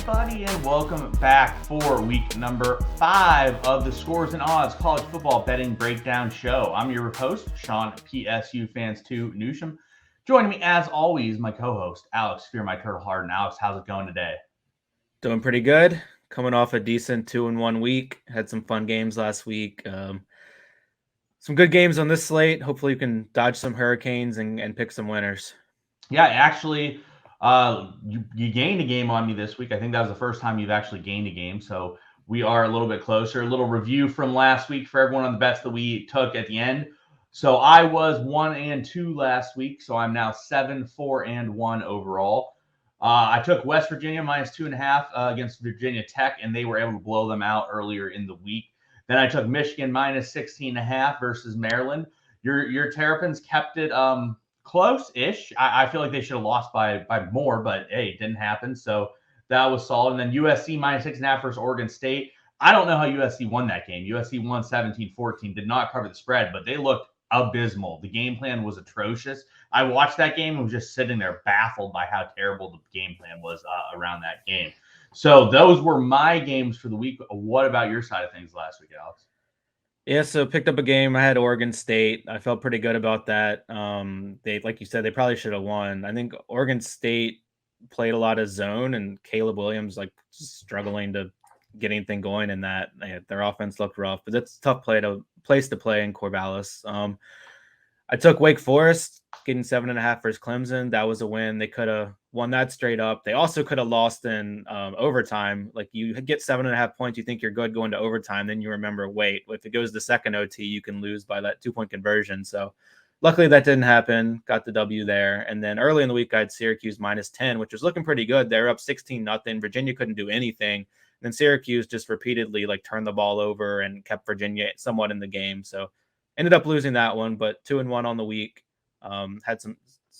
everybody, and welcome back for week number 5 of the Scores and Odds College Football Betting Breakdown Show. I'm your host, Sean PSU Fans 2 Newsham. Joining me, as always, my co-host, Alex Fearmyturtle Hardin. Alex, how's it going today? Doing pretty good. Coming off a decent 2-1 week. Had some fun games last week. Some good games on this slate. Hopefully you can dodge some hurricanes and pick some winners. Yeah, actually, you gained a game on me this week. I think that was the first time you've actually gained a game, so we are a little bit closer. A little review from last week for everyone on the bets that we took at the end. So I was 1-2 last week, so I'm now 7-4-1 overall. I took West Virginia minus 2.5 against Virginia Tech, and they were able to blow them out earlier in the week. Then I took Michigan minus 16.5 versus Maryland. Your Terrapins kept it close-ish. I feel like they should have lost by more, but hey, it didn't happen. So that was solid. And then USC minus 6.5 versus Oregon State. I don't know how USC won that game. USC won 17-14, did not cover the spread, but they looked abysmal. The game plan was atrocious. I watched that game and was just sitting there baffled by how terrible the game plan was around that game. So those were my games for the week. What about your side of things last week, Alex? Yeah, so picked up a game. I had Oregon State. I felt pretty good about that. They, like you said, they probably should have won. I think Oregon State played a lot of zone, and Caleb Williams just struggling to get anything going in that. Their offense looked rough, but that's a tough place to play in Corvallis. I took Wake Forest, getting 7.5 versus Clemson. That was a win. They could have won that straight up. They also could have lost in overtime. Like, you get 7.5 points, you think you're good going to overtime, then you remember, wait, if it goes to second OT, you can lose by that 2-point conversion. So luckily that didn't happen. Got the W there. And then early in the week, I had Syracuse minus 10, which was looking pretty good. They're up 16-0. Virginia couldn't do anything. And then Syracuse just repeatedly turned the ball over and kept Virginia somewhat in the game. So ended up losing that one, but 2-1 on the week. Had some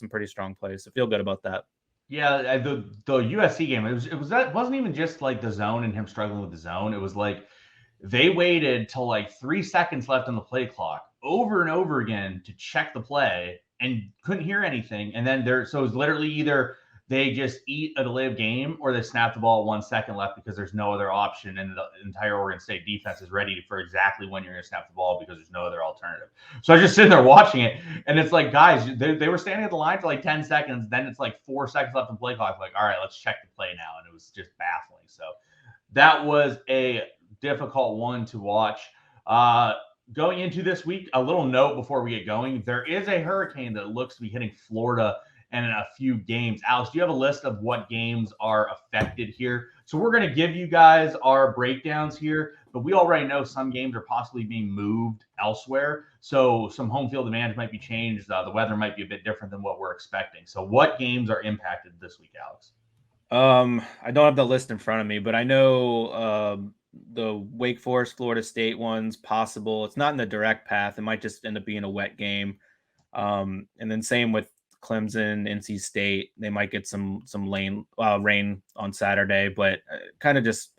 pretty strong plays. So feel good about that. Yeah, the USC game, it wasn't even just like the zone and him struggling with the zone. It was like they waited till 3 seconds left on the play clock over and over again to check the play and couldn't hear anything. And then so it was literally either they just eat a delay of game or they snap the ball 1 second left because there's no other option, and the entire Oregon State defense is ready for exactly when you're going to snap the ball because there's no other alternative. So I was just sitting there watching it, and it's like, guys, they were standing at the line for 10 seconds. Then it's 4 seconds left in play clock. All right, let's check the play now. And it was just baffling. So that was a difficult one to watch. Going into this week, a little note before we get going, there is a hurricane that looks to be hitting Florida and in a few games. Alex, do you have a list of what games are affected here? So we're going to give you guys our breakdowns here, but we already know some games are possibly being moved elsewhere. So some home field advantage might be changed. The weather might be a bit different than what we're expecting. So what games are impacted this week, Alex? I don't have the list in front of me, but I know the Wake Forest, Florida State one's possible. It's not in the direct path. It might just end up being a wet game. And then same with Clemson, NC State. They might get some rain on Saturday, but kind of just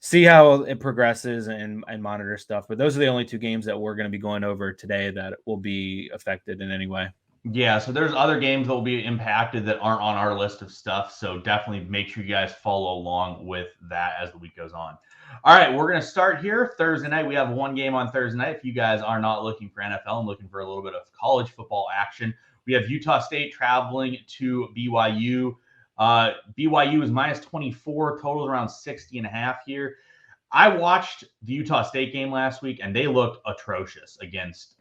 see how it progresses and monitor stuff. But those are the only 2 games that we're going to be going over today that will be affected in any way. Yeah, so there's other games that will be impacted that aren't on our list of stuff. So definitely make sure you guys follow along with that as the week goes on. All right, we're going to start here. Thursday night, we have one game on Thursday night. If you guys are not looking for NFL and looking for a little bit of college football action, we have Utah State traveling to BYU. BYU is minus 24, totals around 60.5 here. I watched the Utah State game last week, and they looked atrocious against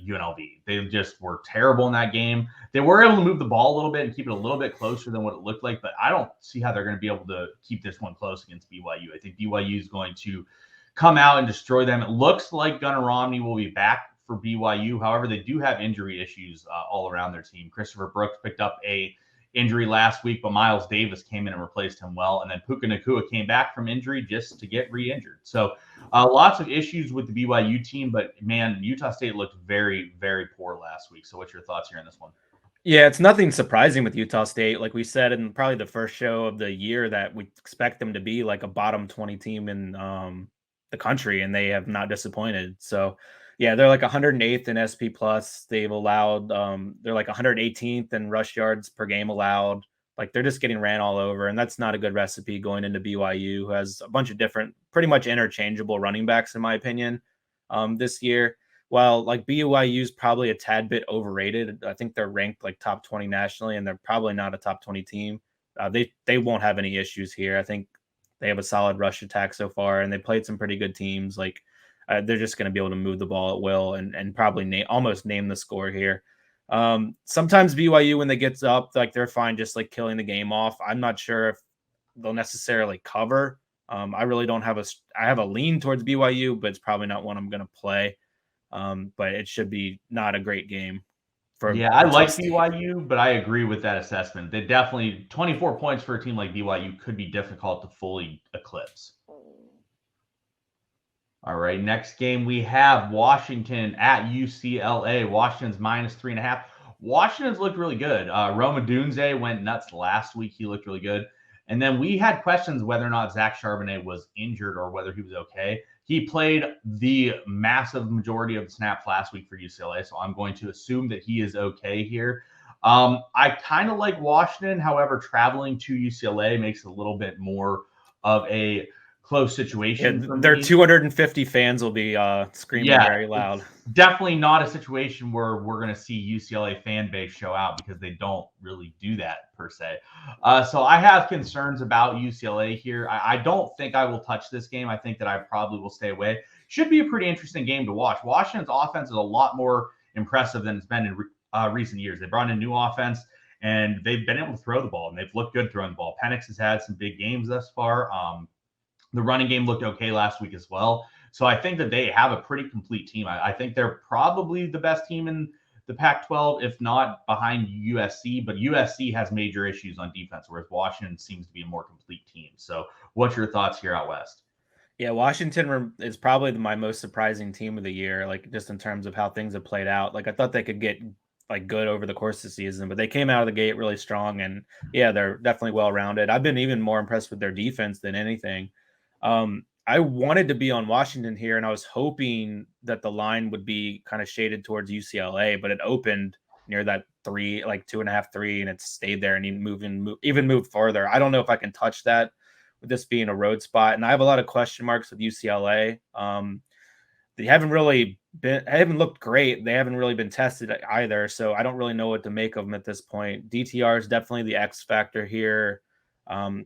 UNLV. They just were terrible in that game. They were able to move the ball a little bit and keep it a little bit closer than what it looked like, but I don't see how they're going to be able to keep this one close against BYU. I think BYU is going to come out and destroy them. It looks like Gunnar Romney will be back for BYU. However, they do have injury issues all around their team. Christopher Brooks picked up a injury last week, but Miles Davis came in and replaced him well. And then Puka Nacua came back from injury just to get re-injured. So lots of issues with the BYU team, but man, Utah State looked very, very poor last week. So what's your thoughts here on this one? Yeah, it's nothing surprising with Utah State. Like we said in probably the first show of the year that we expect them to be like a bottom 20 team in the country, and they have not disappointed. So yeah, they're 108th in SP plus. They've allowed they're 118th in rush yards per game allowed. Like they're just getting ran all over, and that's not a good recipe going into BYU, who has a bunch of different, pretty much interchangeable running backs, in my opinion, this year. While like BYU is probably a tad bit overrated. I think they're ranked like top 20 nationally, and they're probably not a top 20 team. They won't have any issues here. I think they have a solid rush attack so far, and they played some pretty good teams. Like they're just going to be able to move the ball at will and probably almost name the score here. Sometimes BYU, when they get up, like they're fine just like killing the game off. I'm not sure if they'll necessarily cover. I really don't have I have a lean towards BYU, but it's probably not one I'm going to play. But it should be not a great game. I like BYU, but I agree with that assessment. They definitely 24 points for a team like BYU could be difficult to fully eclipse. All right, next game we have Washington at UCLA. Washington's -3.5. Washington's looked really good. Roma Dunze went nuts last week. He looked really good. And then we had questions whether or not Zach Charbonnet was injured or whether he was okay. He played the massive majority of the snaps last week for UCLA, so I'm going to assume that he is okay here. I kind of like Washington. However, traveling to UCLA makes it a little bit more of a close situation. Yeah, their 250 fans will be screaming very loud. Definitely not a situation where we're going to see UCLA fan base show out, because they don't really do that per se. So I have concerns about UCLA here. I don't think I will touch this game. I think that I probably will stay away. Should be a pretty interesting game to watch. Washington's offense is a lot more impressive than it's been in recent years. They brought in a new offense, and they've been able to throw the ball, and they've looked good throwing the ball. Penix has had some big games thus far. The running game looked okay last week as well. So I think that they have a pretty complete team. I think they're probably the best team in the Pac-12, if not behind USC. But USC has major issues on defense, whereas Washington seems to be a more complete team. So what's your thoughts here out west? Yeah, Washington is probably my most surprising team of the year, like just in terms of how things have played out. Like I thought they could get like good over the course of the season, but they came out of the gate really strong, and yeah, they're definitely well-rounded. I've been even more impressed with their defense than anything. I wanted to be on Washington here, and I was hoping that the line would be kind of shaded towards UCLA, but it opened near that 2.5, 3, and it stayed there and even moved farther. I don't know if I can touch that with this being a road spot, and I have a lot of question marks with UCLA. They haven't looked great. They haven't really been tested either, so I don't really know what to make of them at this point. DTR is definitely the X factor here.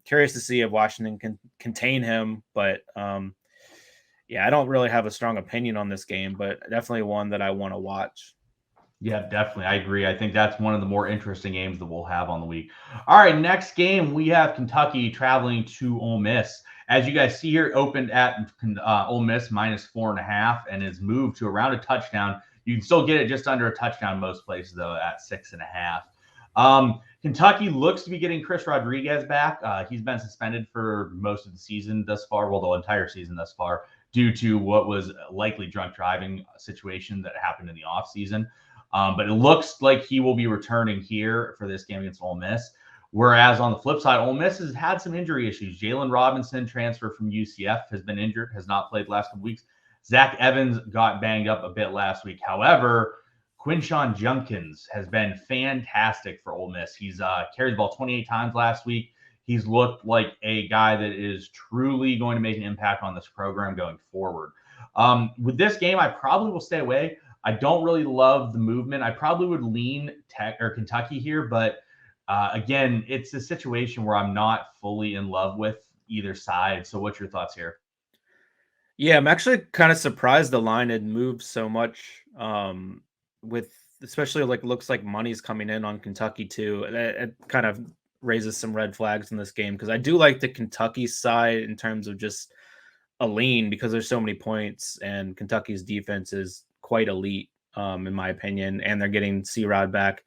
Curious to see if Washington can contain him, but yeah, I don't really have a strong opinion on this game, but definitely one that I want to watch. Yeah, definitely. I agree. I think that's one of the more interesting games that we'll have on the week. All right, next game, we have Kentucky traveling to Ole Miss. As you guys see here, it opened at Ole Miss -4.5 and is moved to around a touchdown. You can still get it just under a touchdown most places, though, at 6.5. Kentucky looks to be getting Chris Rodriguez back. He's been suspended for most of the season thus far, well, the entire season thus far, due to what was likely drunk driving situation that happened in the offseason. But it looks like he will be returning here for this game against Ole Miss. Whereas on the flip side, Ole Miss has had some injury issues. Jalen Robinson, transfer from UCF, has been injured, has not played the last couple weeks. Zach Evans got banged up a bit last week. However, Quinshon Judkins has been fantastic for Ole Miss. He's carried the ball 28 times last week. He's looked like a guy that is truly going to make an impact on this program going forward. With this game, I probably will stay away. I don't really love the movement. I probably would lean Kentucky here, but again, it's a situation where I'm not fully in love with either side. So what's your thoughts here? Yeah, I'm actually kind of surprised the line had moved so much. With especially like looks like money's coming in on Kentucky too. It kind of raises some red flags in this game, because I do like the Kentucky side in terms of just a lean, because there's so many points and Kentucky's defense is quite elite, in my opinion, and they're getting C-Rod back.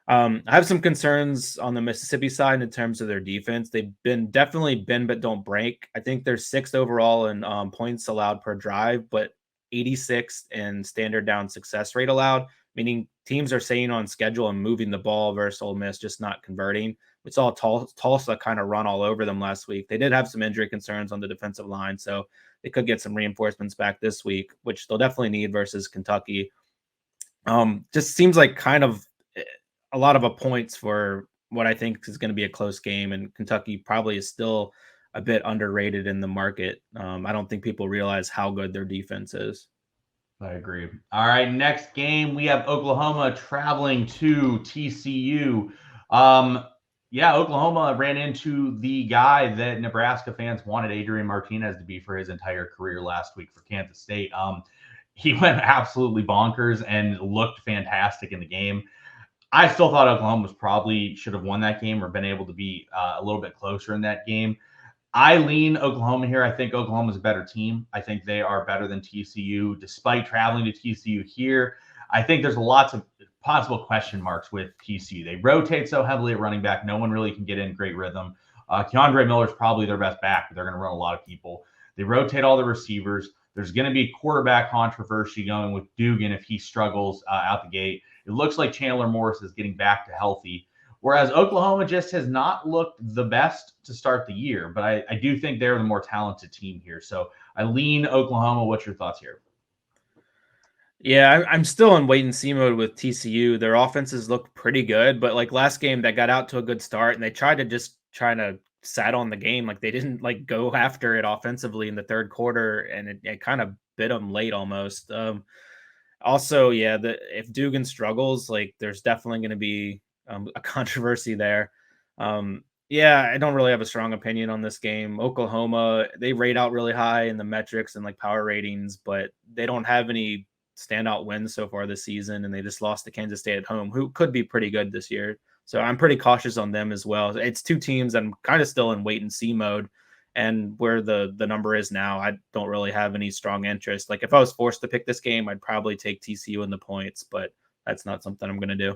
I have some concerns on the Mississippi side in terms of their defense. They've definitely bend but don't break. I think they're 6th overall in points allowed per drive, but 86th in standard down success rate allowed, meaning teams are staying on schedule and moving the ball versus Ole Miss just not converting. We saw Tulsa kind of run all over them last week. They did have some injury concerns on the defensive line, so they could get some reinforcements back this week, which they'll definitely need versus Kentucky. Just seems like kind of a lot of points for what I think is going to be a close game, and Kentucky probably is still a bit underrated in the market. I don't think people realize how good their defense is. I agree. All right, next game we have Oklahoma traveling to TCU. Yeah, Oklahoma ran into the guy that Nebraska fans wanted Adrian Martinez to be for his entire career last week for Kansas State. He went absolutely bonkers and looked fantastic in the game. I still thought Oklahoma probably should have won that game or been able to be a little bit closer in that game. I lean Oklahoma here. I think Oklahoma's a better team. I think they are better than TCU, despite traveling to TCU here. I think there's lots of possible question marks with TCU. They rotate so heavily at running back. No one really can get in great rhythm. Keandre Miller is probably their best back, but they're going to run a lot of people. They rotate all the receivers. There's going to be quarterback controversy going with Dugan if he struggles out the gate. It looks like Chandler Morris is getting back to healthy. Whereas Oklahoma just has not looked the best to start the year, but I do think they're the more talented team here. So I lean Oklahoma. What's your thoughts here? Yeah, I'm still in wait and see mode with TCU. Their offenses look pretty good, but like last game, that got out to a good start, and they tried to sat on the game. Like they didn't like go after it offensively in the third quarter, and it kind of bit them late almost. Also, yeah, if Dugan struggles, like there's definitely going to be a controversy there. Yeah, I don't really have a strong opinion on this game. Oklahoma, they rate out really high in the metrics and like power ratings, but they don't have any standout wins so far this season, and they just lost to Kansas State at home, who could be pretty good this year. So I'm pretty cautious on them as well. It's two teams that I'm kind of still in wait and see mode. And where the number is now, I don't really have any strong interest. Like if I was forced to pick this game, I'd probably take TCU in the points, but that's not something I'm going to do.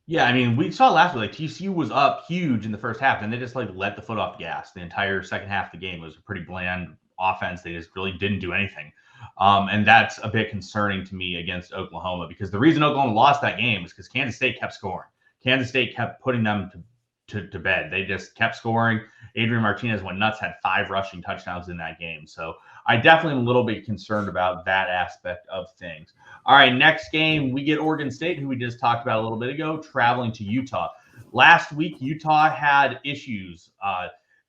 Yeah, I mean, we saw last week, like TCU was up huge in the first half, and they just like let the foot off the gas. The entire second half of the game was a pretty bland offense. They just really didn't do anything. And that's a bit concerning to me against Oklahoma, because the reason Oklahoma lost that game is because Kansas State kept scoring. Kansas State kept putting them to bed. They just kept scoring. Adrian Martinez went nuts, had 5 rushing touchdowns in that game. So I definitely am a little bit concerned about that aspect of things. All right, next game, we get Oregon State, who we just talked about a little bit ago, traveling to Utah. Last week, Utah had issues.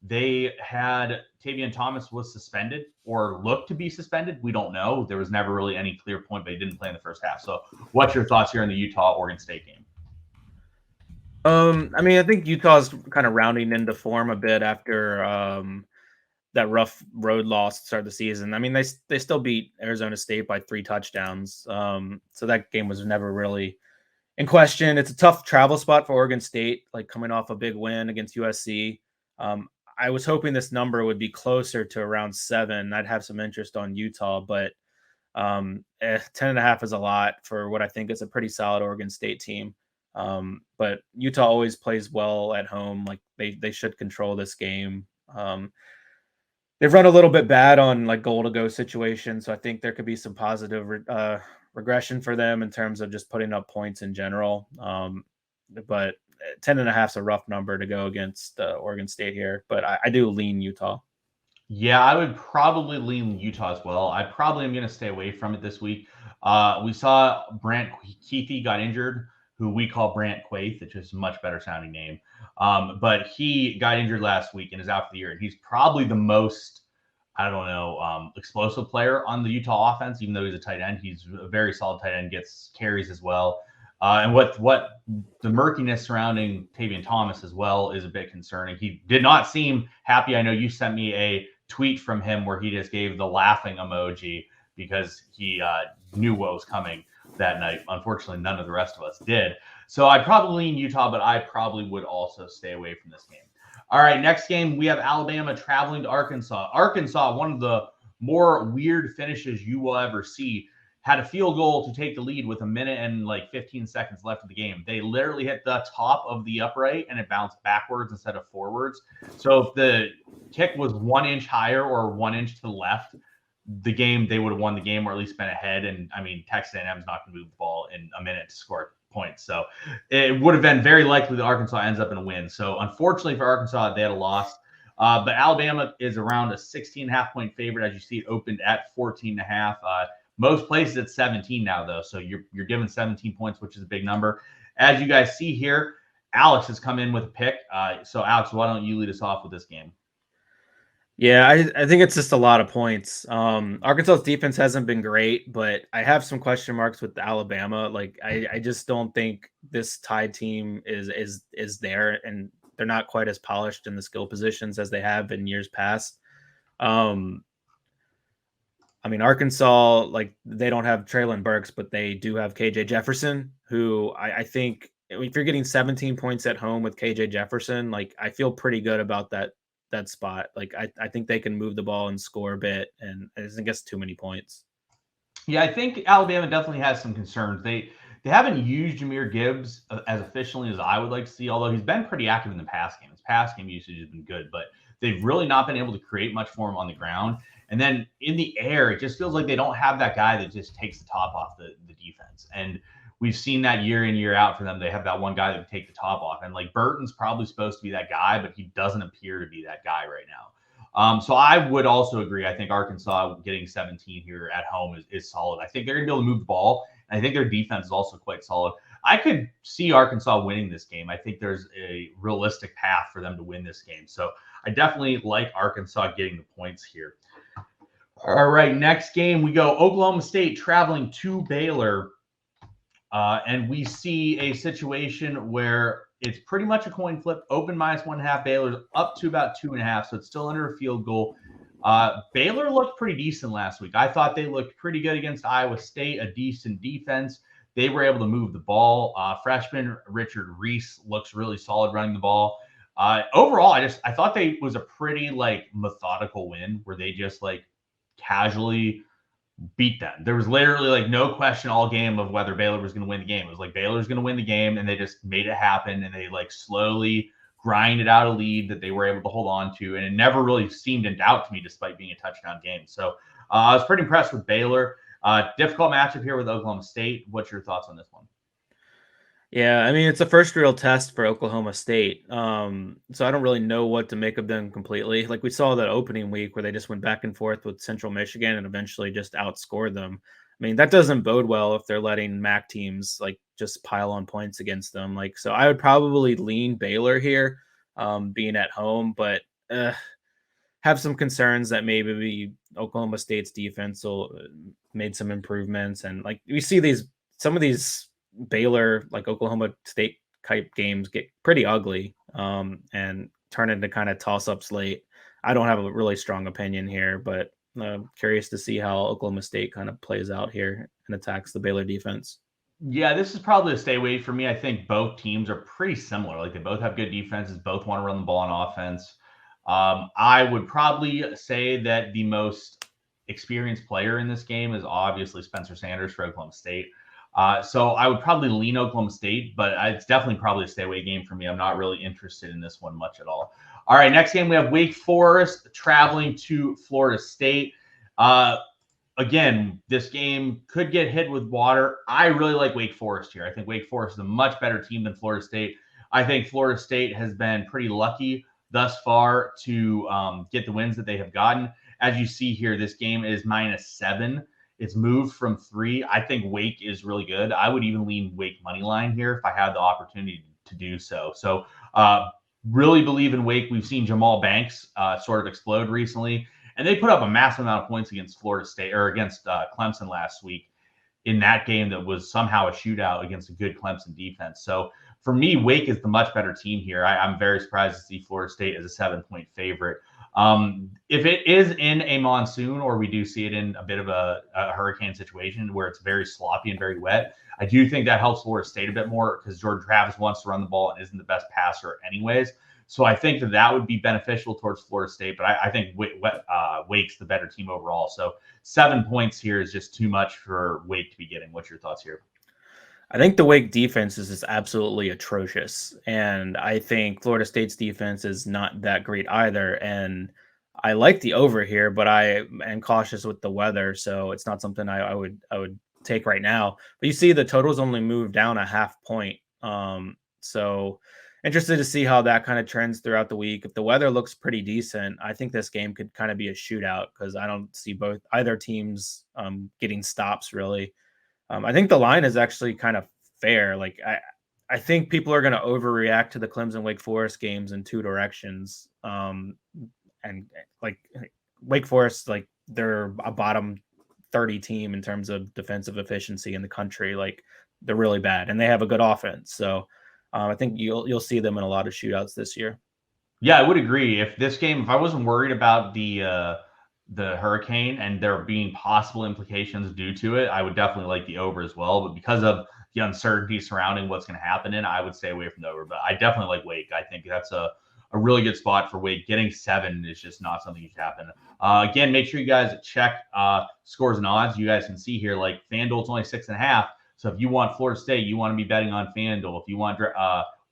They had Tavion Thomas was suspended or looked to be suspended. We don't know. There was never really any clear point, but he didn't play in the first half. So what's your thoughts here in the Utah-Oregon State game? I mean, I think Utah's kind of rounding into form a bit after that rough road loss to start the season. I mean, they still beat Arizona State by 3 touchdowns. So that game was never really in question. It's a tough travel spot for Oregon State, like coming off a big win against USC. I was hoping this number would be closer to around 7. I'd have some interest on Utah, but 10.5 is a lot for what I think is a pretty solid Oregon State team. But Utah always plays well at home. Like they should control this game. They've run a little bit bad on like goal to go situations. So I think there could be some positive regression for them in terms of just putting up points in general. But 10.5 is a rough number to go against Oregon State here, but I do lean Utah. Yeah, I would probably lean Utah as well. I probably am going to stay away from it this week. We saw Brant Keithy got injured, who we call Brant Quaith, which is a much better sounding name. But he got injured last week and is out for the year. And he's probably the most, explosive player on the Utah offense, even though he's a tight end. He's a very solid tight end, gets carries as well. And what the murkiness surrounding Tavion Thomas as well is a bit concerning. He did not seem happy. I know you sent me a tweet from him where he just gave the laughing emoji because he knew what was coming that night. Unfortunately, none of the rest of us did. So I'd probably lean Utah, but I probably would also stay away from this game. All right, next game, we have Alabama traveling to Arkansas. Arkansas, one of the more weird finishes you will ever see, had a field goal to take the lead with 1 minute and like 15 seconds left of the game. They literally hit the top of the upright and it bounced backwards instead of forwards. So if the kick was 1 inch higher or 1 inch to the left, they would have won the game or at least been ahead. And I mean, Texas A&M is not going to move the ball in a minute to score points. So it would have been very likely that Arkansas ends up in a win. So unfortunately for Arkansas, they had a loss. But Alabama is around a 16.5 point favorite, as you see it opened at 14.5. Most places it's 17 now, though. So you're given 17 points, which is a big number. As you guys see here, Alex has come in with a pick. So Alex, why don't you lead us off with this game? Yeah, I think it's just a lot of points. Arkansas's defense hasn't been great, but I have some question marks with Alabama. Like I just don't think this Tide team is there, and they're not quite as polished in the skill positions as they have in years past. I mean, Arkansas, like they don't have Traylon Burks, but they do have KJ Jefferson, who I think if you're getting 17 points at home with KJ Jefferson, like I feel pretty good about that spot. Like I think they can move the ball and score a bit, and I think it's too many points. Yeah, I think Alabama definitely has some concerns. They haven't used Jahmyr Gibbs as efficiently as I would like to see, although he's been pretty active in the pass game. His pass game usage has been good, but they've really not been able to create much for him on the ground. And then in the air, it just feels like they don't have that guy that just takes the top off the defense. And we've seen that year in, year out for them. They have that one guy that can take the top off. And like Burton's probably supposed to be that guy, but he doesn't appear to be that guy right now. So I would also agree. I think Arkansas getting 17 here at home is solid. I think they're going to be able to move the ball. And I think their defense is also quite solid. I could see Arkansas winning this game. I think there's a realistic path for them to win this game. So I definitely like Arkansas getting the points here. All right, next game we go Oklahoma State traveling to Baylor. And we see a situation where it's pretty much a coin flip. Open -1.5. Baylor's up to about 2.5, so it's still under a field goal. Baylor looked pretty decent last week. I thought they looked pretty good against Iowa State, a decent defense. They were able to move the ball. Freshman Richard Reese looks really solid running the ball. Overall, I thought they was a pretty like methodical win where they just like casually beat them. There was literally like no question all game of whether Baylor was going to win the game. It was like Baylor's going to win the game, and they just made it happen, and they like slowly grinded out a lead that they were able to hold on to, and it never really seemed in doubt to me despite being a touchdown game. So I was pretty impressed with Baylor. Difficult matchup here with Oklahoma State. What's your thoughts on this one? Yeah, I mean, it's a first real test for Oklahoma State. So I don't really know what to make of them completely. Like we saw that opening week where they just went back and forth with Central Michigan and eventually just outscored them. I mean, that doesn't bode well if they're letting MAC teams like just pile on points against them. Like, so I would probably lean Baylor here, being at home, but have some concerns that maybe Oklahoma State's defense will made some improvements. And like we see some of these Baylor, like Oklahoma State type games get pretty ugly and turn into kind of toss-ups late. I don't have a really strong opinion here, but curious to see how Oklahoma State kind of plays out here and attacks the Baylor defense. Yeah, this is probably a stay away for me. I think both teams are pretty similar. Like they both have good defenses, both want to run the ball on offense. I would probably say that the most experienced player in this game is obviously Spencer Sanders for Oklahoma State. So I would probably lean Oklahoma State, but it's definitely probably a stay away game for me. I'm not really interested in this one much at all. All right, next game we have Wake Forest traveling to Florida State. Again, this game could get hit with water. I really like Wake Forest here. I think Wake Forest is a much better team than Florida State. I think Florida State has been pretty lucky thus far to get the wins that they have gotten. As you see here, this game is -7. It's moved from 3. I think Wake is really good. I would even lean Wake money line here if I had the opportunity to do so. So really believe in Wake. We've seen Jamal Banks sort of explode recently, and they put up a massive amount of points against Florida State or against Clemson last week in that game that was somehow a shootout against a good Clemson defense. So for me, Wake is the much better team here. I'm very surprised to see Florida State as a 7-point favorite. If it is in a monsoon or we do see it in a bit of a hurricane situation where it's very sloppy and very wet, I do think that helps Florida State a bit more because Jordan Travis wants to run the ball and isn't the best passer anyways. So I think that would be beneficial towards Florida State, but I think Wake's the better team overall. So 7 points here is just too much for Wake to be getting. What's your thoughts here? I think the Wake defense is just absolutely atrocious. And I think Florida State's defense is not that great either. And I like the over here, but I am cautious with the weather. So it's not something I would take right now. But you see the totals only moved down a half point. So interested to see how that kind of trends throughout the week. If the weather looks pretty decent, I think this game could kind of be a shootout because I don't see either teams getting stops really. I think the line is actually kind of fair. Like I think people are going to overreact to the Clemson Wake Forest games in two directions. And like Wake Forest, like they're a bottom 30 team in terms of defensive efficiency in the country. Like they're really bad, and they have a good offense. So I think you'll see them in a lot of shootouts this year. Yeah, I would agree. If I wasn't worried about the hurricane and there being possible implications due to it, I would definitely like the over as well. But because of the uncertainty surrounding what's going to happen I would stay away from the over. But I definitely like Wake. I think that's a really good spot for Wake. Getting 7 is just not something that should happen. Again, make sure you guys check scores and odds. You guys can see here, like FanDuel's only 6.5. So if you want Florida State, you want to be betting on FanDuel. If you want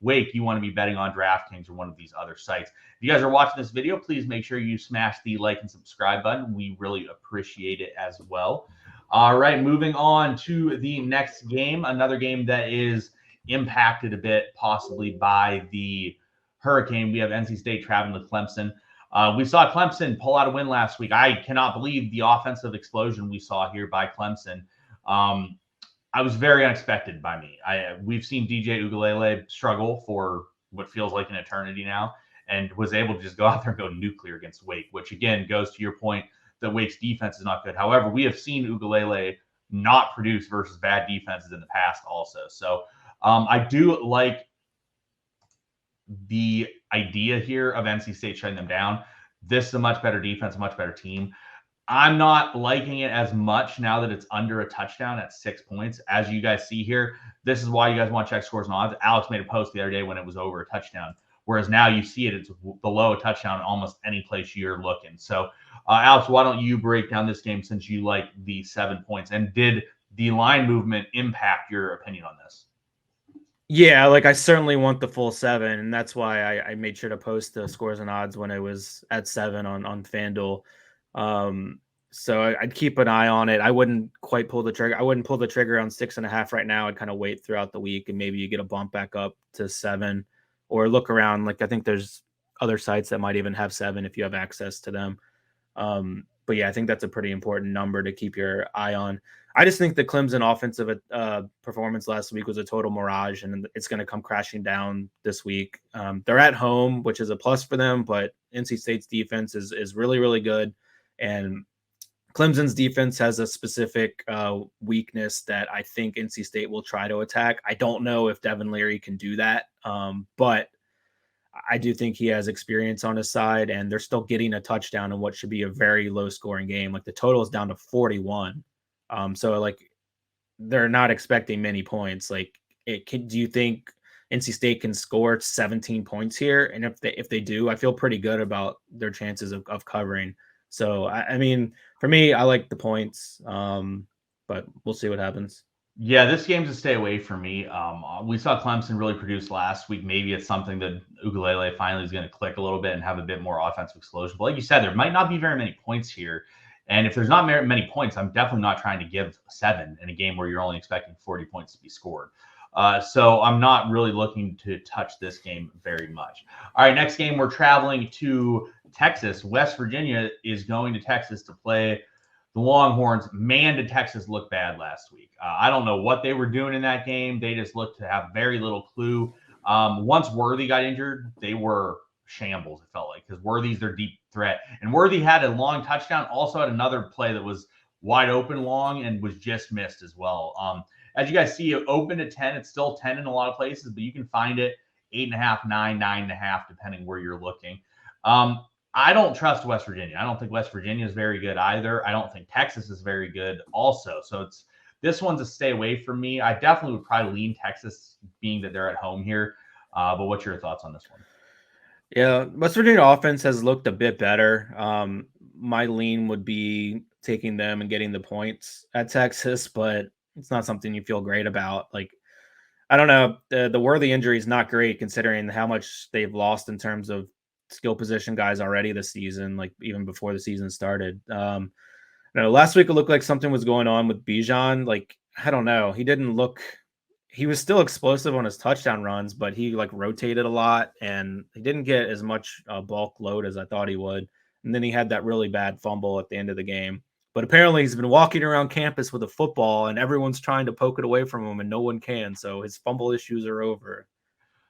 Wake, you want to be betting on DraftKings or one of these other sites. If you guys are watching this video, please make sure you smash the like and subscribe button. We really appreciate it as well. All right, moving on to the next game, another game that is impacted a bit possibly by the hurricane. We have NC State traveling to Clemson. We saw Clemson pull out a win last week. I cannot believe the offensive explosion we saw here by Clemson. I was very unexpected by me. We've seen DJ Uiagalelei struggle for what feels like an eternity now, and was able to just go out there and go nuclear against Wake, which again goes to your point that Wake's defense is not good. However, we have seen Uiagalelei not produce versus bad defenses in the past also. So I do like the idea here of NC State shutting them down. This is a much better defense, a much better team. I'm not liking it as much now that it's under a touchdown at 6 points. As you guys see here, this is why you guys want to check scores and odds. Alex made a post the other day when it was over a touchdown, whereas now you see it's below a touchdown almost any place you're looking. So, Alex, why don't you break down this game since you like the 7 points? And did the line movement impact your opinion on this? Yeah, like I certainly want the full 7, and that's why I made sure to post the scores and odds when it was at 7 on FanDuel. So I'd keep an eye on it. I wouldn't quite pull the trigger. I wouldn't pull the trigger on 6.5 right now. I'd kind of wait throughout the week, and maybe you get a bump back up to 7, or look around. Like I think there's other sites that might even have 7 if you have access to them. But yeah, I think that's a pretty important number to keep your eye on. I just think the Clemson offensive performance last week was a total mirage, and it's going to come crashing down this week. They're at home, which is a plus for them, but NC State's defense is really, really good. And Clemson's defense has a specific weakness that I think NC State will try to attack. I don't know if Devin Leary can do that, but I do think he has experience on his side, and they're still getting a touchdown in what should be a very low-scoring game. Like the total is down to 41. So like they're not expecting many points. Like do you think NC State can score 17 points here? And if they do, I feel pretty good about their chances of covering. So I mean, for me, I like the points, but we'll see what happens. Yeah, this game's a stay away from me. We saw Clemson really produce last week. Maybe it's something that Uiagalelei finally is going to click a little bit and have a bit more offensive explosion. But like you said, there might not be very many points here. And if there's not many points, I'm definitely not trying to give 7 in a game where you're only expecting 40 points to be scored. So I'm not really looking to touch this game very much. All right, next game, we're traveling to Texas. West Virginia is going to Texas to play the Longhorns. Man, did Texas look bad last week. I don't know what they were doing in that game. They just looked to have very little clue. Once Worthy got injured, they were shambles, it felt like, because Worthy's their deep threat. And Worthy had a long touchdown, also had another play that was wide open long and was just missed as well. As you guys see, it opened at 10. It's still 10 in a lot of places, but you can find it 8.5, 9, 9.5, depending where you're looking. I don't trust West Virginia. I don't think West Virginia is very good either. I don't think Texas is very good also. So this one's a stay away from me. I definitely would probably lean Texas, being that they're at home here. But what's your thoughts on this one? Yeah, West Virginia offense has looked a bit better. My lean would be taking them and getting the points at Texas, but it's not something you feel great about. Like, I don't know. The Worthy injury is not great considering how much they've lost in terms of skill position guys already this season, like even before the season started. Last week it looked like something was going on with Bijan. Like, I don't know. He was still explosive on his touchdown runs, but he like rotated a lot and he didn't get as much bulk load as I thought he would. And then he had that really bad fumble at the end of the game. But apparently he's been walking around campus with a football and everyone's trying to poke it away from him and no one can. So his fumble issues are over.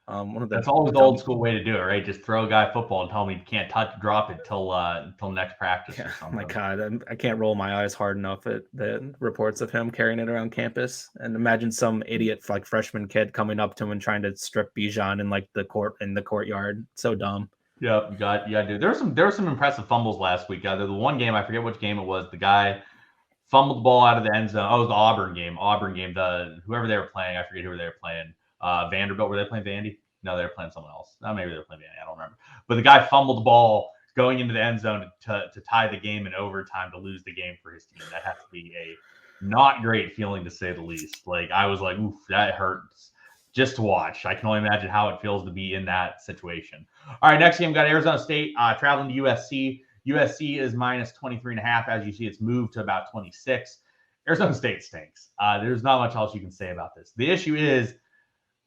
That's always the old school way to do it, right? Just throw a guy a football and tell him he can't drop it till next practice or something. Oh my God, I can't roll my eyes hard enough at the reports of him carrying it around campus. And imagine some idiot like freshman kid coming up to him and trying to strip Bijan in like the courtyard. So dumb. Yeah, you got dude. There were some impressive fumbles last week. The one game, I forget which game it was. The guy fumbled the ball out of the end zone. Oh, it was the Auburn game. Whoever they were playing, I forget who they were playing. Vanderbilt. Were they playing Vandy? No, they were playing someone else. No, maybe they were playing Vandy. I don't remember. But the guy fumbled the ball going into the end zone to tie the game in overtime to lose the game for his team. That has to be a not great feeling, to say the least. Like, I was like, oof, that hurts just to watch. I can only imagine how it feels to be in that situation. All right, next game, we got Arizona State traveling to USC. USC is minus 23.5. As you see, it's moved to about 26. Arizona State stinks. There's not much else you can say about this. The issue is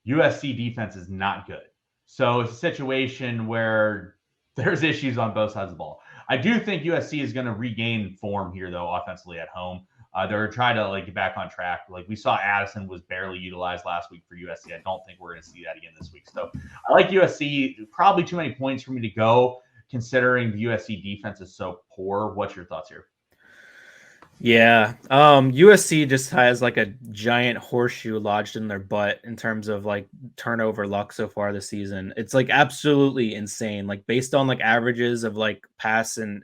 USC defense is not good. So it's a situation where there's issues on both sides of the ball. I do think USC is going to regain form here, though, offensively at home. They're trying to get back on track. Like we saw, Addison was barely utilized last week for USC. I don't think we're going to see that again this week. So I like USC. Probably too many points for me to go, considering the USC defense is so poor. What's your thoughts here? Yeah. USC just has like a giant horseshoe lodged in their butt in terms of like turnover luck so far this season. It's like absolutely insane. Like based on like averages of like pass and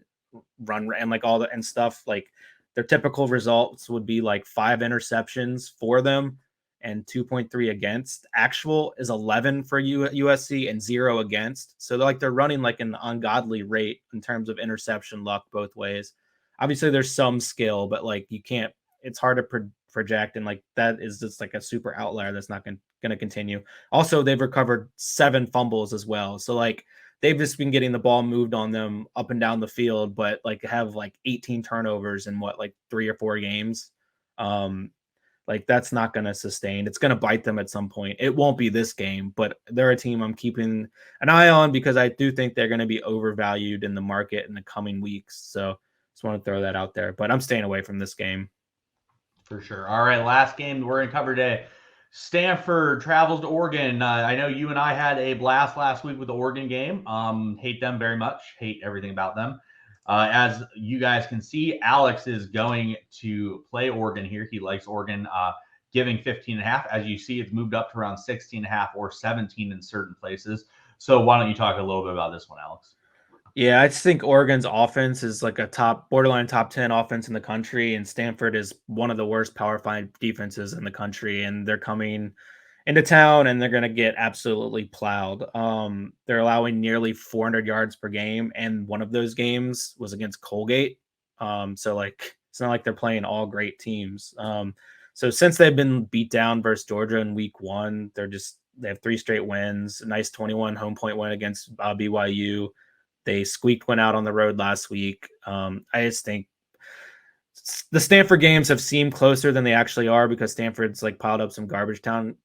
run and like all the and stuff, like their typical results would be like 5 interceptions for them and 2.3 against. Actual is 11 for USC and 0 against. So they're running like an ungodly rate in terms of interception luck both ways. Obviously there's some skill, but like you can't, it's hard to project. And like that is just like a super outlier that's not going to continue. Also, they've recovered 7 fumbles as well. So like they've just been getting the ball moved on them up and down the field, but like have like 18 turnovers in like 3 or 4 games. Like that's not going to sustain. It's going to bite them at some point. It won't be this game, but they're a team I'm keeping an eye on because I do think they're going to be overvalued in the market in the coming weeks. So just want to throw that out there, but I'm staying away from this game. For sure. All right, last game we're going to cover today. Stanford travels to Oregon. I know you and I had a blast last week with the Oregon game. Hate them very much. Hate everything about them. As you guys can see, Alex is going to play Oregon here. He likes Oregon, giving 15.5. As you see, it's moved up to around 16.5 or 17 in certain places. So why don't you talk a little bit about this one, Alex? Yeah, I just think Oregon's offense is like a borderline top 10 offense in the country, and Stanford is one of the worst Power 5 defenses in the country, and they're coming into town and they're going to get absolutely plowed. They're allowing nearly 400 yards per game, and one of those games was against Colgate. So like it's not like they're playing all great teams. So since they've been beat down versus Georgia in week 1, they have 3 straight wins. A nice 21 home point win against BYU. They squeaked one out on the road last week. I just think the Stanford games have seemed closer than they actually are because Stanford's like piled up some garbage time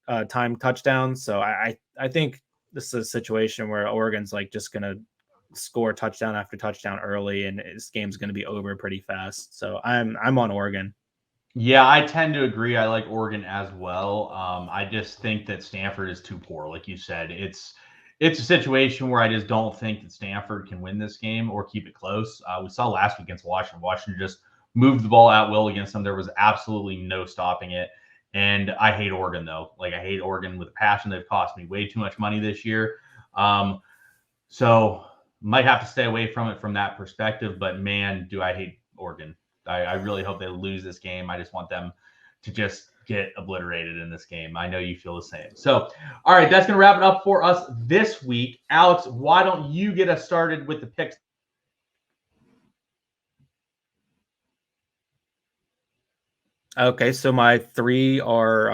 touchdowns. So I think this is a situation where Oregon's like just going to score touchdown after touchdown early, and this game's going to be over pretty fast. So I'm on Oregon. Yeah, I tend to agree. I like Oregon as well. I just think that Stanford is too poor. Like you said, it's a situation where I just don't think that Stanford can win this game or keep it close. We saw last week against Washington. Washington just moved the ball at will against them. There was absolutely no stopping it. And I hate Oregon, though. Like, I hate Oregon with a passion. They've cost me way too much money this year. So might have to stay away from it from that perspective. But, man, do I hate Oregon. I really hope they lose this game. I just want them to just get obliterated in this game. I know you feel the same. So, all right, that's going to wrap it up for us this week. Alex, why don't you get us started with the picks? Okay, so my 3 are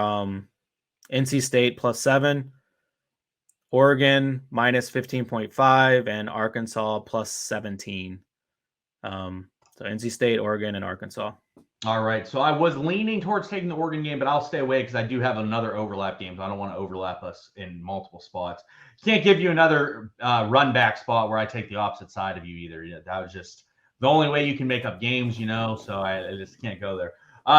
NC State +7, Oregon -15.5, and Arkansas +17. So NC State, Oregon, and Arkansas. All right. So I was leaning towards taking the Oregon game, but I'll stay away because I do have another overlap game. So I don't want to overlap us in multiple spots. Can't give you another run back spot where I take the opposite side of you either. That was just the only way you can make up games, so I just can't go there.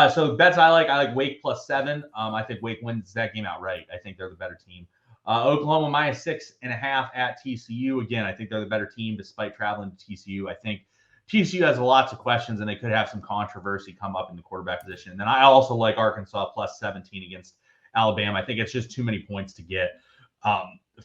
So bets I like Wake +7. I think Wake wins that game outright. I think they're the better team. Oklahoma -6.5 at TCU. Again, I think they're the better team despite traveling to TCU. I think TCU has lots of questions, and they could have some controversy come up in the quarterback position. And then I also like Arkansas +17 against Alabama. I think it's just too many points to get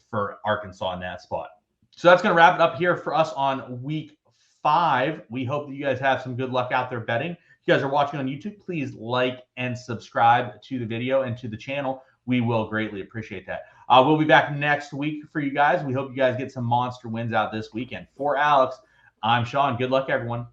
for Arkansas in that spot. So that's going to wrap it up here for us on week 5. We hope that you guys have some good luck out there betting. If you guys are watching on YouTube, please like and subscribe to the video and to the channel. We will greatly appreciate that. We'll be back next week for you guys. We hope you guys get some monster wins out this weekend. For Alex, I'm Sean. Good luck, everyone.